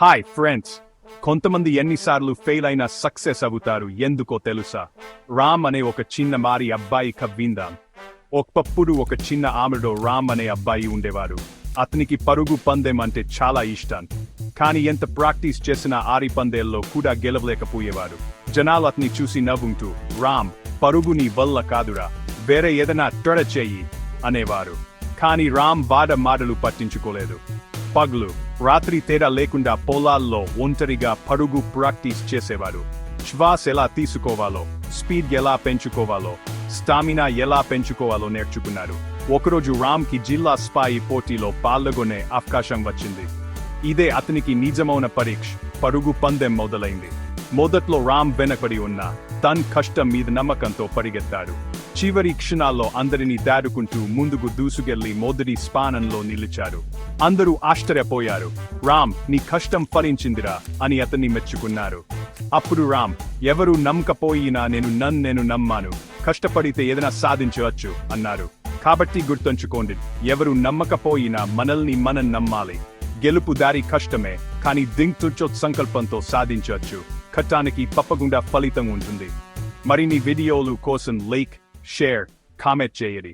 Hi friends, కొంతమంది ఎన్నిసార్లు fail అయినా సక్సెస్ అవుతారు ఎందుకో తెలుసా? రామ్ అనే ఒక చిన్న మారి అబ్బాయి కవ్విందాం. ఒకప్పుడు ఒక చిన్న ఆమెలో రామ్ అనే అబ్బాయి ఉండేవారు. అతనికి పరుగు పందెం అంటే చాలా ఇష్టం. కానీ ఎంత ప్రాక్టీస్ చేసినా ఆరి పందేల్లో కూడా గెలవలేకపోయేవారు. జనాలు అతన్ని చూసి నవ్వుంటూ, రామ్, పరుగు నీ వల్ల కాదురా, వేరే ఏదైనా ట్రై చెయ్యి అనేవారు. కానీ రామ్ వాడ మాటలు పట్టించుకోలేదు. పగలు రాత్రి తేడా లేకుండా పొలాల్లో ఒంటరిగా పరుగు ప్రాక్టీస్ చేసేవాడు. శ్వాస ఎలా తీసుకోవాలో, స్పీడ్ ఎలా పెంచుకోవాలో, స్టామినా ఎలా పెంచుకోవాలో నేర్చుకున్నాడు. ఒకరోజు రామ్కి జిల్లా స్థాయి పోటీలో పాల్గొనే అవకాశం వచ్చింది. ఇదే అతనికి నిజమైన పరీక్ష. పరుగు పందెం మొదలైంది. మొదట్లో రామ్ వెనకబడి ఉన్న తన కష్టం మీద నమ్మకంతో పరిగెత్తాడు. చివరి క్షణాల్లో అందరినీ దాటుకుంటూ ముందుకు దూసుకెళ్లి మొదటి స్థానంలో నిలిచాడు. అందరూ ఆశ్చర్యపోయారు. రామ్, నీ కష్టం ఫలించిందిరా అని అతన్ని మెచ్చుకున్నారు. అప్పుడు రామ్, ఎవరు నమ్మకపోయినా నేను నమ్మాను, కష్టపడితే ఏదైనా సాధించవచ్చు అన్నారు. కాబట్టి గుర్తుంచుకోండి, ఎవరు నమ్మకపోయినా మనల్ని మనం నమ్మాలి. గెలుపు దారి కష్టమే, కానీ దింగ్తుచో సంకల్పంతో సాధించవచ్చు. కష్టానికి తప్పకుండా ఫలితం ఉంటుంది. మరిన్ని వీడియోలు కోసం లైక్, షేర్, కామెంట్ చేయండి.